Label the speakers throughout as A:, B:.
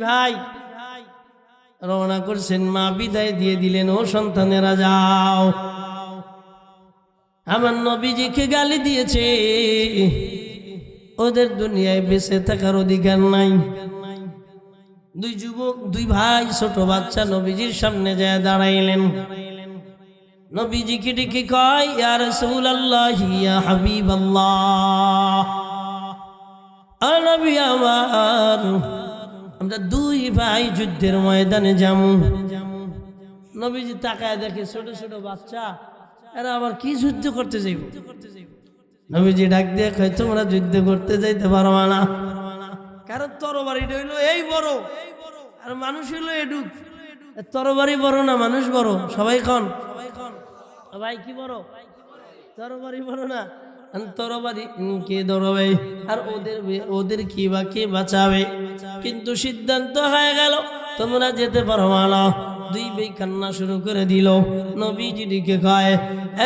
A: ভাই রওনা করছেন, মা বিদায় দিয়ে দিলেন, ও সন্তানেরা যাও। আমার নবীজিকে গালি দিয়েছে, ওদের দুনিয়ায় বেঁচে থাকার অধিকার নাই। দুই যুবক, দুই ভাই, ছোট বাচ্চা নবীজির সামনে যায় দাঁড়াইলেন। নবীজিকে ডেকে কয়, ইয়া রাসূলুল্লাহ, ইয়া হাবিবাল্লাহ, ও নবী আমার, আমরা দুই ভাই যুদ্ধের ময়দানে যাবো। নবীজি তাকায় দেখে ছোট ছোট বাচ্চা, এরা আবার কি যুদ্ধ করতে যাইব? নবীজি ডাক দিয়ে কয়, তোমরা যুদ্ধ করতে যাইতে পারবা না, কারণ তরবারিটা হইলো এই বড় আর মানুষ হইলো এডুক। তরবারি বড় না মানুষ বড়? সবাই কন ভাই, কি বড়? তরবারি বড় না? তরবারি কে ধরবে আর ওদের কি বা কে বাঁচাবে? কিন্তু সিদ্ধান্ত হয়ে গেল তোমরা যেতে পারবা না। দুই ভাই কান্না শুরু করে দিল। নবীজি দিকে কয়,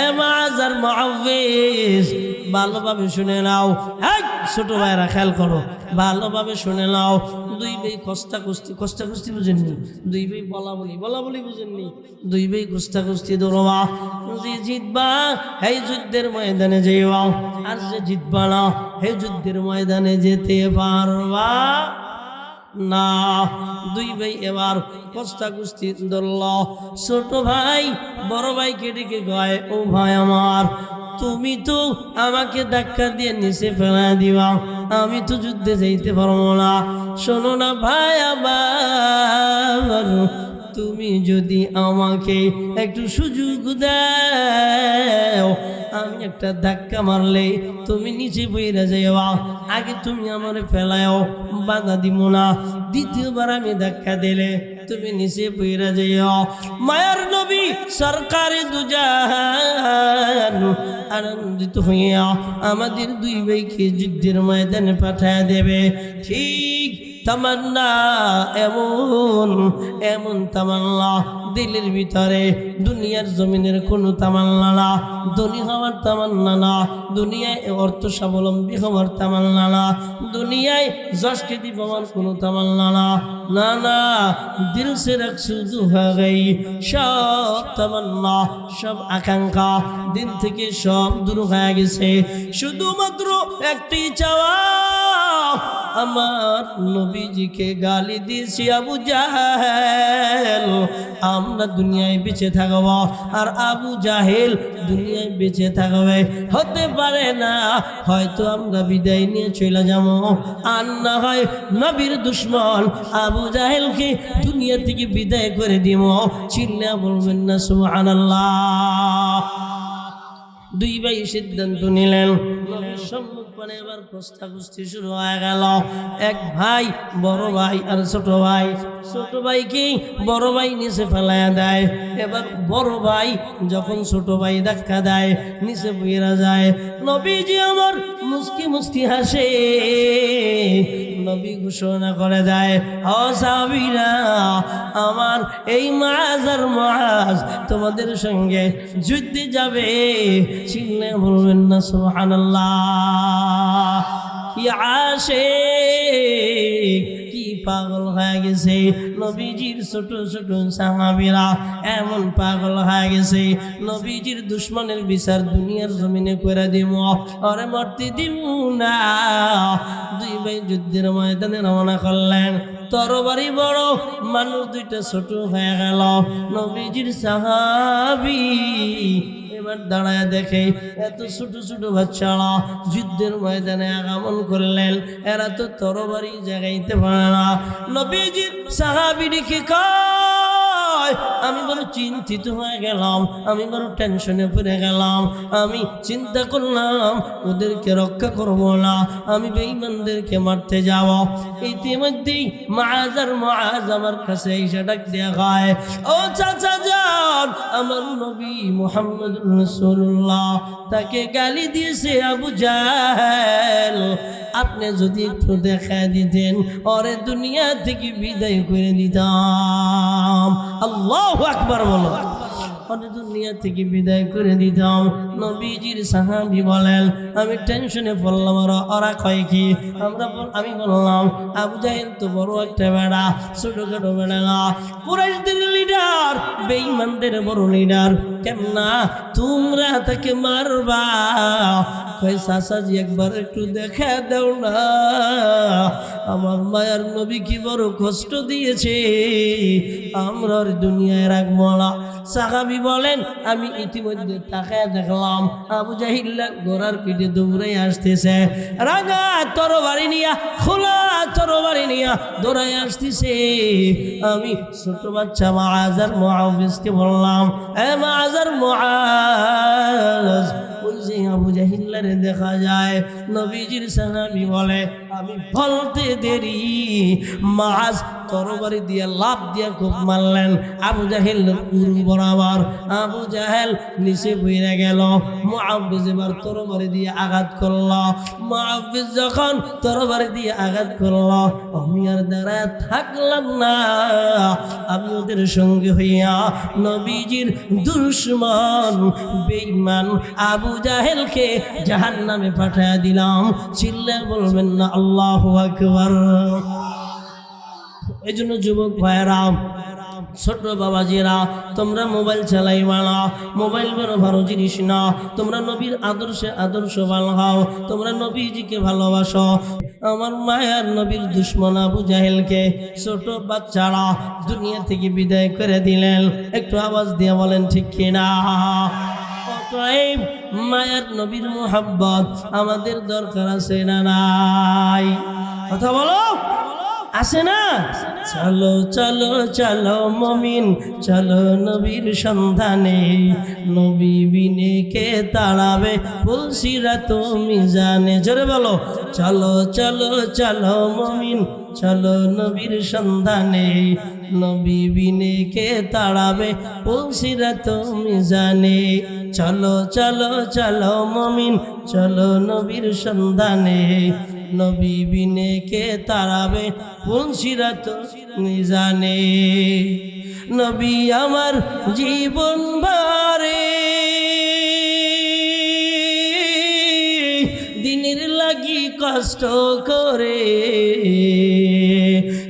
A: এ মাআজ আর মুআউযিজ, ভালোভাবে শুনে নাও। ছোট ভাইরা খেয়াল করো, ভালোভাবে শুনে নাও। দুই ভাই কষ্টাকুস্তি বুঝেননি, দুই ভাই বলা বলি বুঝেননি, দুই ভাই কষ্টাকুস্তি দৌড়বা। যে জিতবা এই যুদ্ধের ময়দানে যাইবা, আর যে জিতবা না এই যুদ্ধের ময়দানে যেতে পারবা না। দুই ভাই এবার কষ্টাকুস্তি ধরল। ছোট ভাই বড় ভাইকে ডেকে কয়, ও ভাই আমার, তুমি তো আমাকে ধাক্কা দিয়ে নিচে ফেলা দিবা, আমি তো যুদ্ধে যাইতে পারবো না। শোনো না ভাই আমার, তুমি যদি আমাকে একটু সুযোগ দাও, আমি একটা ধাক্কা মারলে তুমি নিচে বইরা যাইবা, আগে তুমি আমারে ফেলাও, বাধা দিব না। দ্বিতীয়বার আমি ধাক্কা দিলে তুমি নিচে বইরা যাইও। মায়ার নবী সরকারে দুজাহান আনন্দিত হইয়া আমাদের দুই ভাইকে যুদ্ধের ময়দানে পাঠায় দেবে। ঠিক তামান্না, এমন তামান্না দিলের ভিতরে, দুনিয়ার জমিনের কোনো তামান্না না, ধনী হওয়ার তামান্না না, দুনিয়ায় অর্থ স্বাবলম্বী হওয়ার তামান্না না, দুনিয়ায় যশ খ্যাতি পাওয়ার কোনো তামান্না না, না না, দিল সে শুধু হয়ে গই, সব তামান্না, সব আকাঙ্ক্ষা দিল থেকে সব দূর হয়ে গেছে। শুধুমাত্র একটি চাওয়া, আমার নবীজিকে গালি দিয়েছি আবু জাহেল, আমরা দুনিয়ায় বেঁচে থাকব আর আবু জাহেল দুনিয়ায় বেঁচে থাকবে। হতে পারে না, হয়তো আমরা বিদায় নিয়ে চলে যাব, আর না হয় নবীর দুশ্মন আবু জাহেলকে দুনিয়া থেকে বিদায় করে দিব। চিল্লা বলবেন না সুবহানাল্লাহ। দুই ভাই সিদ্ধান্ত নিলেন। নবীর সম্মুখে এবার কষ্টাকুস্তি শুরু হয়ে গেল। এক ভাই, বড় ভাই আর ছোট ভাইকে বড় ভাই নিচে ফেলাইয়া দেয়। এবার বড় ভাই যখন ছোট ভাই ধাক্কা দেয়, নিচে পড়ে যায়। নবীজি আমার মুস্কি হাসে। নবী ঘোষণা করে দেয়, ও সাহাবীরা, আমার এই মুআজ আর মুআজ তোমাদের সঙ্গে যুদ্ধে যাবে। চিল্লে বলবেন না সুবহানাল্লাহ। কি আশিক, কি পাগল হয়ে গেছে নবীজির ছোট ছোট সাহাবীরা, এমন পাগল হয়ে গেছে নবীজির দুশ্মনের বিচার দুনিয়ার জমিনে করে দিব, আরে মরতে দিব না। দুই ভাই যুদ্ধের ময়দানে রওনা করলেন। তরবারি বড়, মানুষ দুইটা ছোট হয়ে গেল। নবীজির সাহাবী এবার দাঁড়ায় দেখে এত ছোট ছোট বাচ্চারা যুদ্ধের ময়দানে আগমন করলেন, এরা তো তরবারি জাগাইতে পারে না। নবীজির সাহাবী দেখে কয়, আমি বড় চিন্তিত হয়ে গেলাম, আমি বড় টেনশনে পড়ে গেলাম। আমি চিন্তা করলাম ওদেরকে রক্ষা করব না, আমি বেঈমানদেরকে মারতে যাব। ইতিমধ্যেই মুআজ আর মুআজ আমার কাছে এসে ডাক দেয়া হয়, ও চাচা যান, আমার নবী মুহাম্মদ রাসূলুল্লাহ তাকে গালি দিয়েছে আবু জাহেল, আপনি যদি একটু দেখা দিতেন, ওরে দুনিয়া থেকে বিদায় করে দিতাম। আল্লাহু আকবার বলো। ওরে দুনিয়া থেকে বিদায় করে দিতাম। নবীজির সাহাবী বলেন আমি টেনশনে পড়লাম, ওরা কয় কি? আমি বললাম আবু জাহেল তো বড় একটা বেড়া, ছোটখাটো বেড়া না, কুরাইশদের লিডার, বেঈমানদের বড় লিডার, কেমনা তোমরা তাকে মারবা? কয় চাচাজি একবার একটু দেখা দাও না, আমার মায়ার নবী কি বড় কষ্ট দিয়েছে, আমরা আর দুনিয়ায় রাখবো না। সাহাবী বলেন আমি ইতিমধ্যে তাকায় দেখলাম আবু জাহিল ঘোড়ার পিঠে দৌড়ে আসতেছে, রাগা তরবারি নিয়া, খোলা তরবারি নিয়া দৌড়াই আসতেছে। আমি ছোট বাচ্চা মুআজ আর মুআউযকে বললাম এ মুআজ আর মুআজ, ওই যে আবু জাহিল্লারে দেখা যায়। নবীজির সাহাবী বলে আমি বলতে দেরি, মুআজ তরবারি দিয়ে লাফ দিয়ে খুব মারলেন আবু জাহেল উরু বরাবর। আবু জাহেল নিচে পড়ে গেল। মুআউয এবার তরবারি দিয়ে আঘাত করল। মুআউয যখন তরবারি দিয়ে আঘাত করল, আমি আর দাঁড়ায় থাকলাম না, আমি ওদের সঙ্গে হইয়া নবীজির দুশমন বেঈমান আবু জাহেলকে জাহান্নামে পাঠিয়ে দিলাম। চিল্লায় বলবেন না আল্লাহু আকবার। এই জন্য যুবক ভাইরা, ছোট বাবাজিরা, তোমরা মোবাইল চালাইবা না, মোবাইল বড় ভালো জিনিস না। তোমরা নবীর আদর্শে আদর্শবান হও, তোমরা নবীজিকে ভালোবাসো। আমার মায়ার নবীর দুশমন আবু জাহেলকে ছোট বাচ্চারা দুনিয়া থেকে বিদায় করে দিলেন। একটু আওয়াজ দিয়ে বলেন ঠিক কিনা? অতএব মায়ার নবীর মুহাব্বত আমাদের দরকার আছে না নাই? কথা বলো, আছে না? চলো চলো চলো মুমিন, চলো নবীর সন্ধানে, নবী বিনে কে তাড়াবে ফুলসিরাত মিজানে। জোরে বলো, চলো চলো চলো মুমিন, চলো নবীর সন্ধানে, নবী বিনে কে তাড়াবে ফুলসিরাত মিজানে। চলো চলো চলো মুমিন, চলো নবীর সন্ধানে, নবী বিনে কে তাড়াবে ফুলসিরাত মিজানে। নবী আমার জীবন ভরে দিনের লাগি কষ্ট করে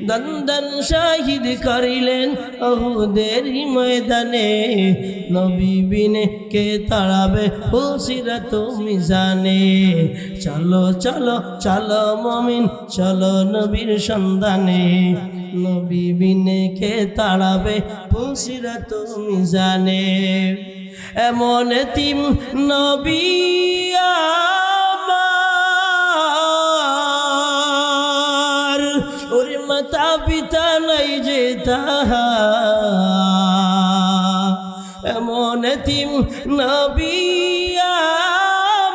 A: দন্দন শহীদ করিলেন উহুদের ময়দানে, নবী বিনে কে তাড়াবে ফুলসিরাত মিজানে। চলো চলো চলো মুমিন, চলো নবীর সন্ধানে, নবী বিনে কে তাড়াবে ফুলসিরাত মিজানে। এমন এতিম নবী আমার, ওরে মাতা পিতা নাই যে তাহার, এমন এতিম নবী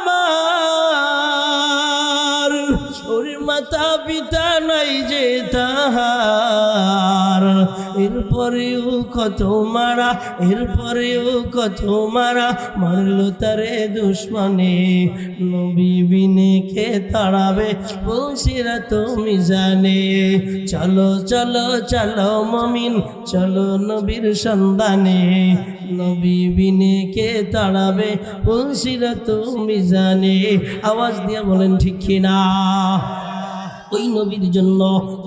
A: আমার, ওরে মাতা পিতা নাই যে তাহার, এরপরেও কত মারা, এরপরেও কত মারা, মারলো তারে দুশমনে, নবী বিনে কে তাড়াবে ফুলসিরাত মিজানে। চলো চলো চলো মুমিন, চলো নবীর সন্ধানে, নবী বিনে কে তাড়াবে ফুলসিরাত মিজানে। আওয়াজ দিয়ে বলেন ঠিক কিনা? ওই নবীর জন্য,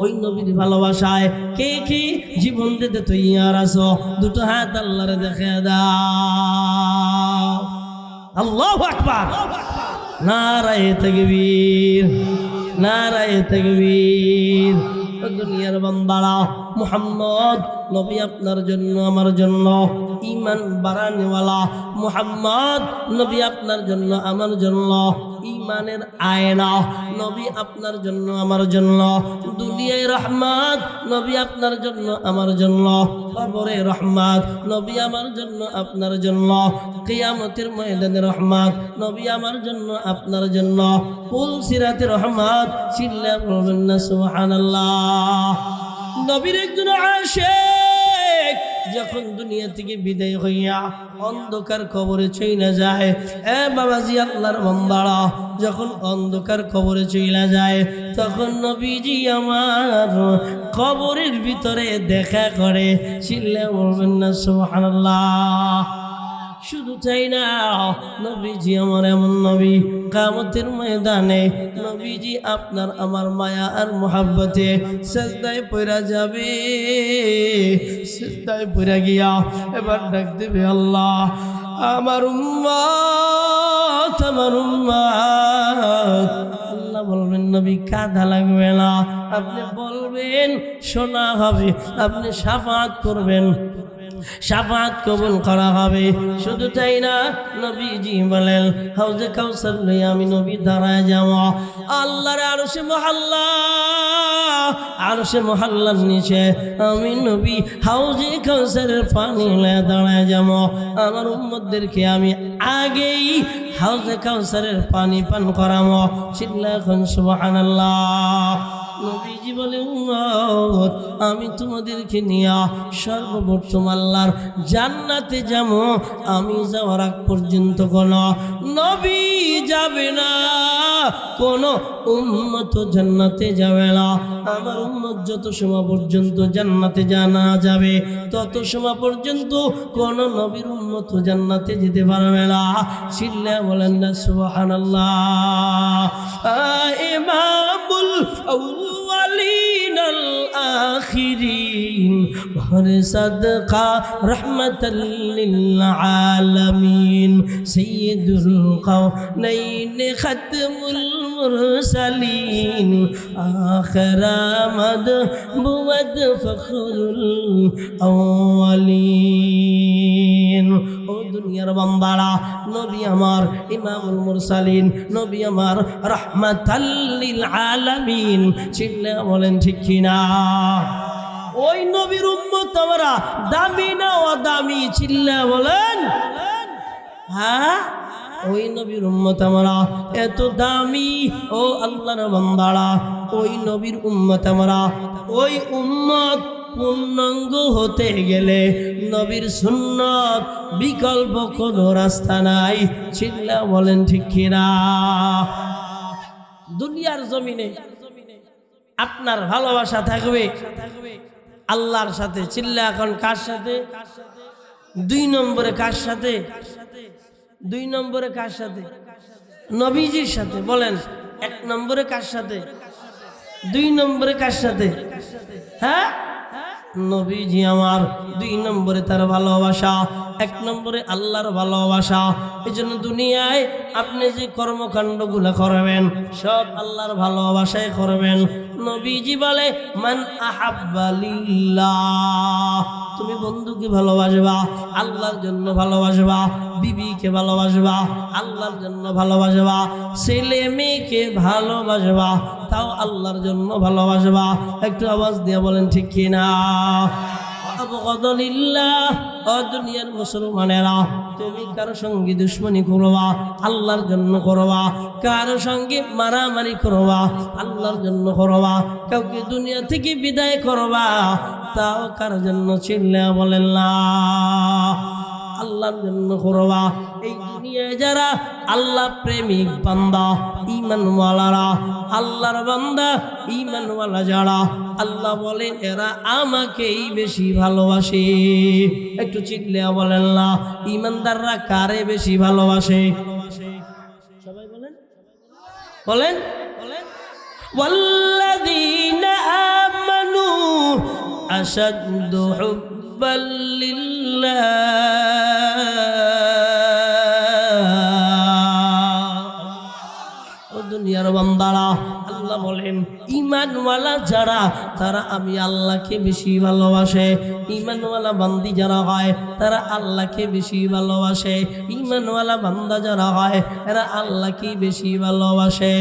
A: ওই নবীর ভালোবাসায় কে কে জীবন দিতে তৈয়ার আছো? দুটো হাত আল্লাহরে দেখে দাও। আল্লাহু আকবার, নারায়ে তাকবীর, নারায়ে তাকবীর। দুনিয়ার বান্দারা, মুহাম্মদ নবী আপনার জন্য আমার জন্য ঈমান বাড়ানেওয়ালা, মুহাম্মদ নবী আপনার জন্য আমার জন্য ঈমানের আয়না, নবী আপনার জন্য আমার জন্য দুনিয়ায় রহমত, নবী আপনার জন্য আমার জন্য কবরে রহমত, নবী আমার জন্য আপনার জন্য কিয়ামতের ময়দানে রহমত, নবী আমার জন্য আপনার জন্য ফুলসিরাতে রহমত। চিল্লা বলবেন না সুবহানাল্লাহ। নবীর একজন আশিক যখন দুনিয়া থেকে বিদায় হইয়া অন্ধকার কবরে চইলা যায়, এ বাবাজি আল্লাহর বান্দারা, যখন অন্ধকার কবরে চইলা যায় তখন নবীজি আমার কবরের ভিতরে দেখা করে। চিল্লা বলবেন না সুবহানাল্লাহ। শুধু তাই না, নবীজি আমার এমন নবী, কিয়ামতের ময়দানে নবীজি আপনার আমার মায়া আর মোহাব্বতে সিজদায় পড়া যাবে। সিজদায় পড়া গিয়া এবার ডাক দেবে, আল্লাহ আমার উম্মত, আমার উম্মত। আল্লাহ বলবেন, নবী কাঁদা লাগবে না, আপনি বলবেন শোনা হবে, আপনি শাফাআত করবেন, শাফাআত কবুল করা হবে। শুধু তাই না, নবীজি বলেন হাউজে কাউসার লইয়া আমি নবী দাঁড়ায় যাব। আল্লাহর আরশে মহল্লা, আরশে মহল্লার নিচে আমি নবী হাউজে কাউসারের পানি লইয়া দাঁড়ায় যাব। আমার উম্মতদেরকে আমি আগেই হাউজে কাউসারের পানি পান করাবো। চিল্লা এখন সুবহানাল্লাহ। নবীজি বলে, উম্মত আমি তোমাদেরকে নিয়ে সর্বপ্রথম আল্লাহর জান্নাতে যাব। আমি যাওয়ার আগ পর্যন্ত কোন নবী যাবে না, কোন উম্মত জান্নাতে যাবে না। আমার উম্মত যত সময় পর্যন্ত জান্নাতে জানা যাবে, তত সময় পর্যন্ত কোন নবীর উম্মত জান্নাতে যেতে পারবে না। চিল্লা বলেন না সুবহানাল্লাহ। ইমামুল আউয়ালিন আল আখিরিন ওয়ার সাদকা রাহমাতাল লিল আলামিন সাইয়্যিদুল কাওনাইন খাতমুল মুরসালিন আখিরামাদ বুওয়াদ ফখরুল আউয়ালিন। ও দুনিয়ার বান্দারা, নবী আমার ইমামুল মুরসালিন, নবী আমার রাহমাতাল লিল আলামিন। চিল্লা বলেন ঠিক কিনা? ওই নবীর উম্মত আমরা দামি না অদামি? চিল্লা বলেন। হ্যাঁ, ওই নবীর উম্মত আমরা এত দামি। ও আল্লাহর বান্দারা, ওই নবীর উম্মত আমরা, ওই উম্মত পূর্ণাঙ্গ হতে গেলে নবীর সুন্নাত বিকল্প কোনো রাস্তা নাই। চিল্লা বলেন ঠিক কিনা? দুনিয়ার জমিনে আপনার ভালোবাসা থাকবে আল্লাহর সাথে। চিল্লা এখন কার সাথে? 2 নম্বরে কার সাথে? 2 নম্বরে কার সাথে? নবীজির সাথে। বলেন 1 নম্বরে কার সাথে? 2 নম্বরে কার সাথে? হ্যাঁ, নবীজি আমার 2 নম্বরে তার ভালোবাসা, 1 নম্বরে আল্লাহর ভালোবাসা। এই জন্য দুনিয়ায় আপনি যে কর্মকাণ্ডগুলো করবেন সব আল্লাহর ভালোবাসায় করবেন। নবীজি বলে, মান আহাব্বা লিল্লাহ, তুমি বন্ধুকে ভালোবাসবা, আল্লাহর জন্য ভালোবাসবা, বিবিকে ভালোবাসবা, আল্লাহর জন্য ভালোবাসবা, ছেলে মেয়েকে ভালোবাসবা, তাও আল্লাহর জন্য ভালোবাসবা। একটু আওয়াজ দিয়ে বলেন ঠিক কিনা? আবগাদুলিল্লাহ। ও দুনিয়ার মুসলমানেরা, তুমি কারো সঙ্গে দুশ্মনী করবা, আল্লাহর জন্য করবা। কারো সঙ্গে মারামারি করবা, আল্লাহর জন্য করবা। কাউকে দুনিয়া থেকে বিদায় করবা, তাও কারো জন্য। চিল্লা বলেন না, আল্লাহর জন্য করবা। এই দুনিয়ায় যারা আল্লাহ প্রেমিক বান্দা, ঈমানওয়ালারা, আল্লাহর বান্দা ঈমানওয়ালা যারা, আল্লাহ বলেন এরা আমাকেই বেশি ভালোবাসে। একটু চিল্লা বলেন না, ঈমানদাররা কারে বেশি ভালোবাসে? সবাই বলেন, বলেন, ওয়াল্লাযীনা আমানু আশাদ্দু হুব্বাল লিল্লাহ। ও দুনিয়ার বান্দারা, আল্লাহ বলেন ঈমানওয়ালা যারা, তারা আমি আল্লাহকে বেশি ভালোবাসে। ঈমানওয়ালা বান্দি যারা হয় তারা আল্লাহকে বেশি ভালোবাসে। ঈমানওয়ালা বান্দা যারা হয় এরা আল্লাহকে বেশি ভালোবাসে।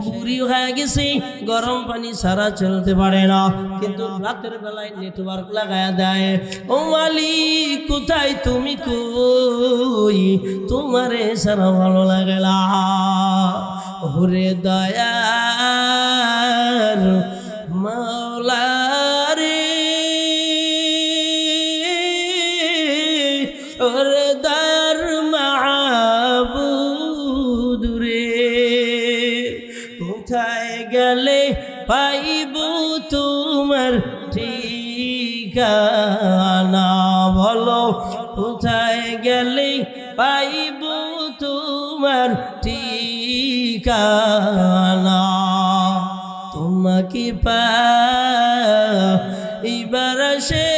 A: বুড়ি হয়ে গেছে, গরম পানি ছাড়া চলতে পারে না, কিন্তু রাতের বেলায় নেটওয়ার্ক লাগায় দেয়। ও মালিক কোথায় তুমি, কই তোমারে ছাড়া ভালো লাগে না। ওরে দয়ার মাওলা রে, ওরে দয়ার মাবুদ রে, কোথায় গেলে পাইব তোমার ঠিকানা? বলো কোথায় গেলে পাইব তোমার ঠিকানা তোমাকে পাইবার সে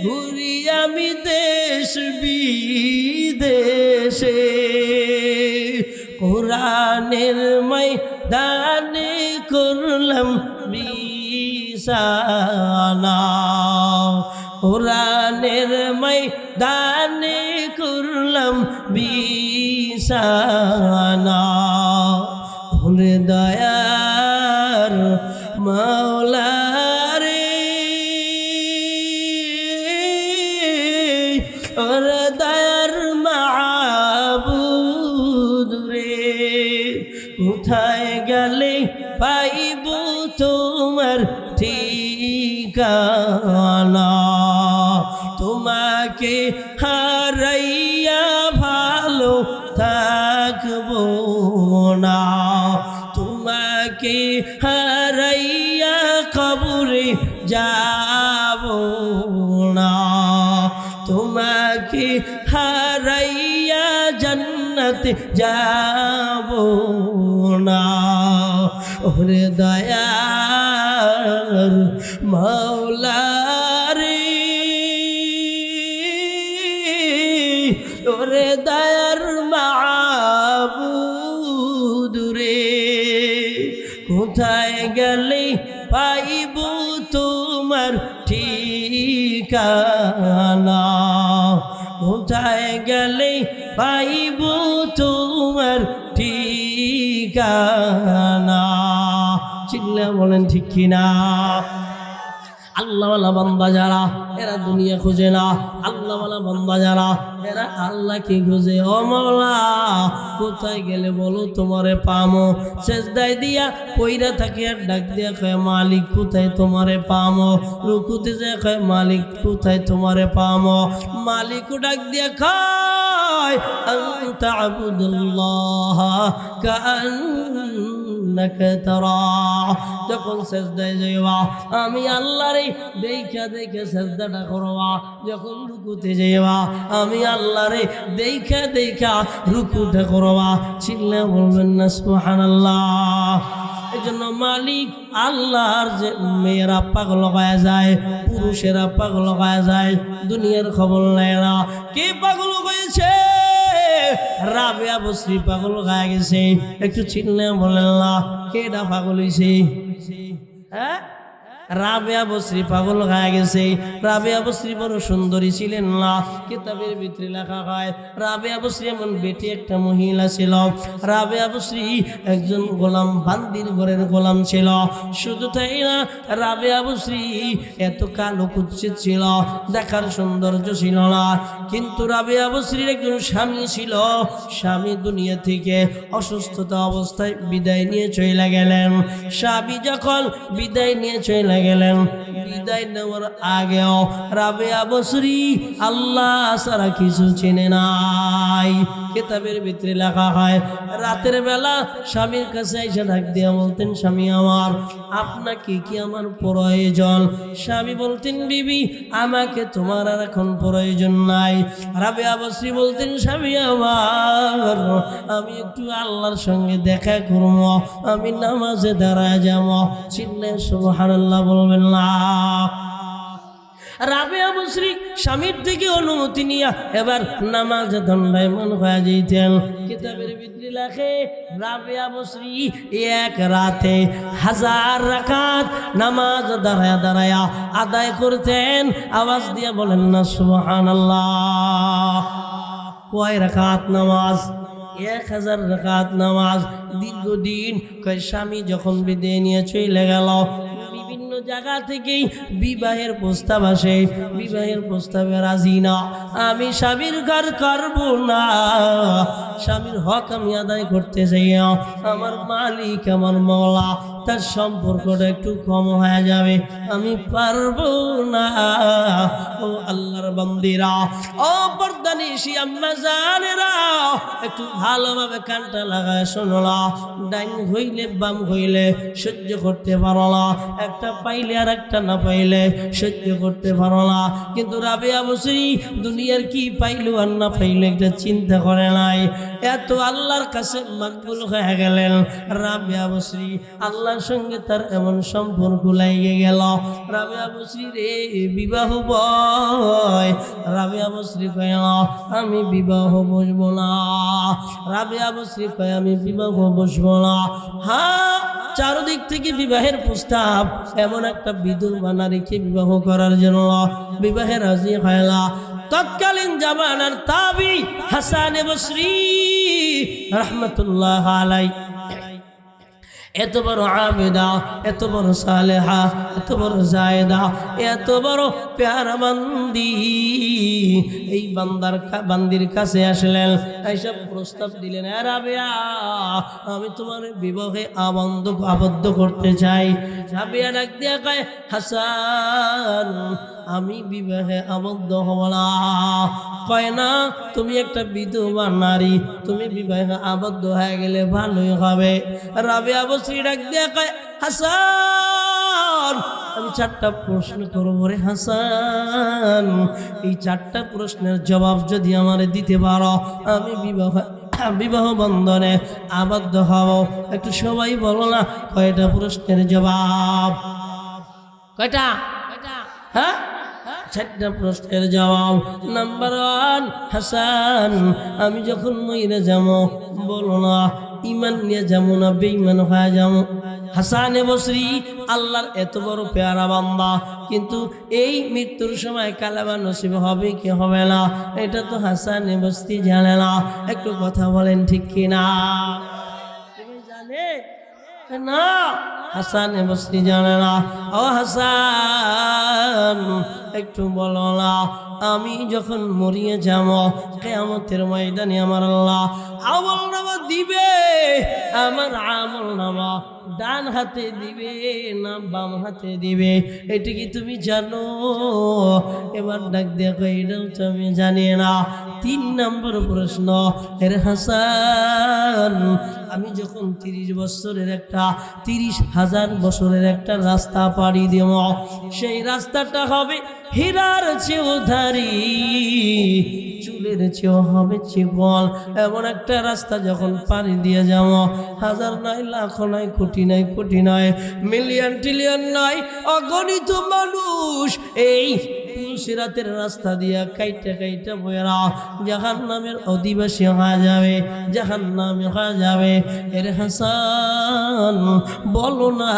A: ঘুরি আমি দেশ বিদেশে কোরআনের ময়দানে করলাম বিছানা কোরআনের ময়দানে করলাম বিছানা ওরে দয়ার মাওলা রে ওরে দয়ার মাবুদ রে কোথায় গেলে পাইব তোমার ঠিকানা তোমাকে হারাইয়া ভালো থাকবো না তোমাকে হারাইয়া কবরে যাব না তোমাকে হারাইয়া জান্নাতে যাব না ওরে দয়ার মাওলা রে ওরে দয়ার মাবুদ রে কোথায় গেলে পাইব তোমার ঠিকানা কোথায় গেলে পাইব তোমার ঠিকানা চিল্লা বলেন ঠিক কিনা আল্লাহওয়ালা বান্দা যারা এরা দুনিয়া খুঁজে না আল্লাহওয়ালা বান্দা যারা এরা আল্লাহকে খুঁজে ও মাওলা কোথায় গেলে বলো তোমারে পামো সেজদায় দিয়া কইরা থাকে আর ডাক দিয়া কয় মালিক কোথায় তোমারে পামো রুকুতে যায় কয় মালিক কোথায় তোমারে পামো মালিকও ডাক দিয়া কয় আনতা আবুদুল্লাহ কাআন্নাকা তারা যখন সেজদায় যাইবা আমি আল্লাহরে দেখা দেখা সেজদাটা করবা যখন রুকুতে যাইবা আমি আল্লাহরে দেখা দেখা রুকুটা করবা চিল্লা বলবেন না সুবহানাল্লাহ এই জন্য মালিক আল্লাহর যে মেয়েরা পাগল হয়ে যায় পুরুষেরা পাগল হয়ে যায় দুনিয়ার খবর নেয় না কে পাগল হয়েছে রাবেয়া বসরি পাগল হয়ে গেছে একটু চিল্লা বলেন না কেডা পাগল হয়েছে হ্যাঁ রাবেয়া বসরি পাগল হয়ে গেছে রাবেয়া বসরি বড় সুন্দরী ছিলেন না কিতাবের ভিতরে লেখা হয় রাবেয়া বসরি এমন বেটি একটা মহিলা ছিল রাবেয়া বসরি একজন গোলাম বান্দির ঘরের গোলাম ছিল শুধু তাই না রাবেয়া বসরি এত কালো কুৎসিত ছিল দেখার সৌন্দর্য ছিল না কিন্তু রাবেয়া বসরির একজন স্বামী ছিল স্বামী দুনিয়া থেকে অসুস্থতা অবস্থায় বিদায় নিয়ে চলে গেলেন স্বামী যখন বিদায় নিয়ে চলে গেলেন বিদায় নেওয়ার আগেও রাবেয়া বসরি আল্লাহ ছাড়া কিছু চেনে নাই কিতাবের ভিতরে লেখা হয় রাতের বেলা স্বামীর কাছে এসে ডাক দিয়ে বলতেন স্বামী আমার আপনাকে কি আমার প্রয়োজন স্বামী বলতেন বিবি আমাকে তোমার আর এখন প্রয়োজন নাই রাবেয়া বসরি বলতেন স্বামী আমার আমি একটু আল্লাহর সঙ্গে দেখা করব আমি নামাজে দাঁড়ায় যাব চিল্লে সুবহানাল্লাহ বলবেন না রাবেয়া বসরি স্বামীর থেকে অনুমতি নিয়া এবার নামাজ দণ্ডায়মান হয়ে যেতেন কিতাবের ভিতরে লেখে রাবেয়া বসরি এক রাতে 1000 রাকাত নামাজ দাঁড়ায়া দাঁড়ায়া আদায় করতেন আওয়াজ দিয়ে বলেন না সুবহানাল্লাহ কয় রাকাত নামাজ 1000 রাকাত নামাজ দীর্ঘদিন কয় স্বামী যখন বিদায় নিয়ে চলে গেল বিভিন্ন জায়গা থেকেই বিবাহের প্রস্তাব আসে বিবাহের প্রস্তাবে রাজি না আমি স্বামীর ঘর করব না স্বামীর হক আমি আদায় করতে চাই, আমার মালিক আমার মওলা তার সম্পর্কটা একটু কম হয়ে যাবে, আমি পারবো না। ও আল্লাহর বান্দিরা, ও পর্দানিশী আম্মা জানেরা, একটু ভালোভাবে কানটা লাগায় শোনলা। ডাইন হইলে বাম হইলে সহ্য করতে পারো না, একটা পাইলে আর একটা না পাইলে সহ্য করতে পারো না। কিন্তু রাবেয়া বসরি দুনিয়ার কি পাইলো আর না পাইলো একটা চিন্তা করে নাই, এত আল্লাহর কাছে মাকবুল হয়ে গেলেন। রাবেয়া বসরি আল্লাহর সঙ্গে তার এমন সম্পর্ক লাগে গেল। রাবেয়া বসরি রে বিবাহ বয়, রাবেয়া বসরি কয় আমি বিবাহ বসবো না। রাবেয়া বসরি কয় আমি বিবাহ বসবো না। হ্যাঁ, চারদিক থেকে বিবাহের প্রস্তাব, এমন একটা বিধবা নারীকে বিবাহ করার জন্য বিবাহে রাজি হয় না। তৎকালীন জামানার তাবি হাসান বসরি রাহমাতুল্লাহ আলাইহি, এত বড় আবেদা, এত বড় সালেহা, এত বড় জায়েদা, এত বড় প্যারা বান্দি, এই বান্দির কাছে আসলেন, এইসব প্রস্তাব দিলেন, রাবেয়া আমি তোমার বিবাহে আবদ্ধ করতে চাই। রাবেয়া ডাক দিয়া কয় হাসান আমি বিবাহে আবদ্ধ হব না। কয় না, তুমি একটা বিধবা নারী, তুমি বিবাহে আবদ্ধ হয়ে গেলে ভালোই হবে। রাবেয়া বসরি ডাক দিয়া কয় হাসান আমি 4টা প্রশ্ন করবো রে হাসান, এই 4টা প্রশ্নের জবাব যদি আমার দিতে পারো আমি বিবাহ বন্ধনে আবদ্ধ হব। একটু সবাই বলো না কয়টা প্রশ্নের জবাব? কয়টা? হ্যাঁ, 4টা প্রশ্নের জবাব। নাম্বার 1, হাসান আমি যখন মইরা যাবো বলো না ইমান নিয়ে যাবো না বেঈমান হয়ে যাবো। হাসান বসরি আল্লাহর এত বড় পেয়ারা বান্দা, কিন্তু এই মৃত্যুর সময় কালেমা নসিব হবে কি হবে না এটা তো হাসান বসরি জানে না। একটু কথা বলেন ঠিক কিনা? জানে না, হাসান বসরি জানে না। ও হাসান একটু বলো না, আমি যখন মরিয়ে যাব কিয়ামতের ময়দানে আমার আল্লাহ আমলনামা দিবে, আমার আমলনামা ডান হাতে দিবে না বাম হাতে দিবে, এটা কি তুমি জানো? এবার ডাক দেখো এটাও তো আমি জানি না। 3 নম্বর প্রশ্ন, এর হাসান আমি যখন 30,000 বছরের একটা রাস্তা পাড়ি দেব, সেই রাস্তাটা হবে হীরার চেয়েও ধারি, চুলের চেয়েও হবে চিকন, এমন একটা রাস্তা যখন পাড়ি দিয়ে যাব, 1000 নয়, লাখ নয়, কোটি নয়, মিলিয়ন ট্রিলিয়ন নয়, অগণিত মানুষ এই সিরাতের রাস্তা দিয়া কাইটা বইরা জাহান্নামের অধিবাসী হয়ে যাবে, জাহান্নামে হয়ে যাবে। এর হাসান বলো না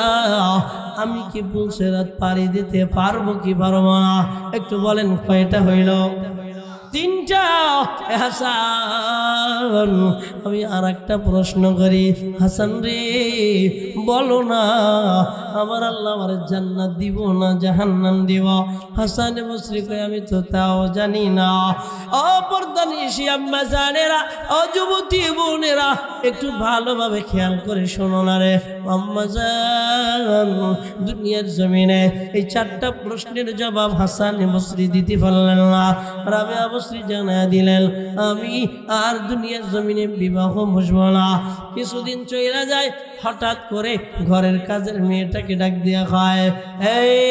A: আমি কি পুলসিরাত পাড়ি দিতে পারবো কি পারবো না? একটু বলেন কয়টা হইল? 3টা। হাসান আমি আর একটা প্রশ্ন করি, হাসান রে বলো না আমার আল্লাহ আমার জান্নাত দিব না জাহান্নাম দিব? হাসান বসরি কয় আমি তো তাও জানি না। অপরদানিশী আম্মা জানেরা, ও যুবতী বোনেরা একটু ভালোভাবে খেয়াল করে শোনো না রে আম্মা জান, দুনিয়ার জমিনে এই 4টা প্রশ্নের জবাব হাসান বসরি দিতে পারলেন না। রাবেয়া বসরি জানায়া দিলেন আমি আর দুনিয়ার জমিনে বিবাহ বসবো না। কিছুদিন চলে যায়, হঠাৎ করে ঘরের কাজের মেয়েটাকে ডাক দিয়া খায়, এই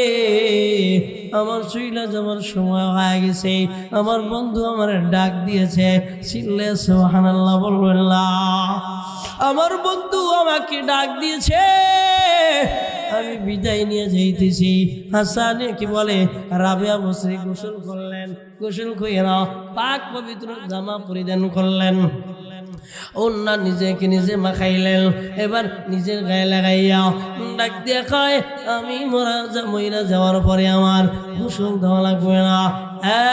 A: আমার চইলা যাওয়ার সময় হয়ে গেছে, আমার বন্ধু আমার ডাক দিয়েছে, চিল্লে সুবহানাল্লাহ বলবেন না, আমার বন্ধু আমাকে ডাক দিয়েছে, আমি বিদায় নিয়ে যাইতেছি। হাসানে কি বলে, রাবেয়া বসরি গোসল করলেন, গোসল কইরা পাক পবিত্র জামা পরিধান করলেন, ওন্না নিজেকে নিজে মাখাইলেন, এবার নিজের গায়ে লাগাইয়া ডাক দিয়া কয় আমি মইরা যাওয়ার পরে আমার গোসল দেওয়া লাগবে না,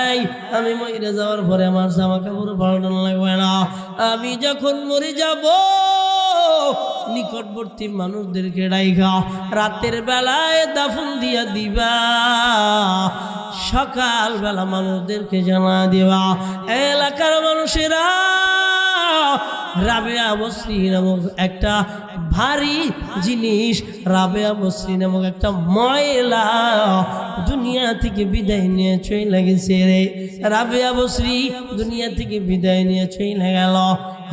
A: এই আমি মইরা যাওয়ার পরে আমার জামা কাপড় পাল্টানো লাগবে না, আমি যখন মরে যাব নিকটবর্তী মানুষদেরকে ডাইকা রাতের বেলায় দাফন দিয়া দিবা, সকাল বেলা মানুষদেরকে জানা দিবা, এলাকার মানুষেরা রাবেয়া বসরি নামক একটা ভারী জিনিস, রাবেয়া বসরি নামক একটা ময়লা দুনিয়া থেকে বিদায় নিয়ে চলে গেছে রে। রাবেয়া বসরি দুনিয়া থেকে বিদায় নিয়ে চলে গেল।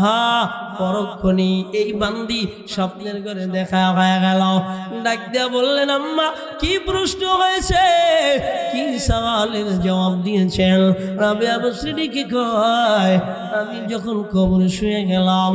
A: হ্যাঁ, পরক্ষণে এই বান্দি স্বপ্নের ঘরে দেখা হয়ে গেল। ডাক দিয়া বললেন, আম্মা কি প্রশ্ন হয়েছে, কি সওয়ালের জবাব দিয়েছেন? রাবেয়া বসরি কি কয়, আমি যখন কবরে শুয়ে গেলাম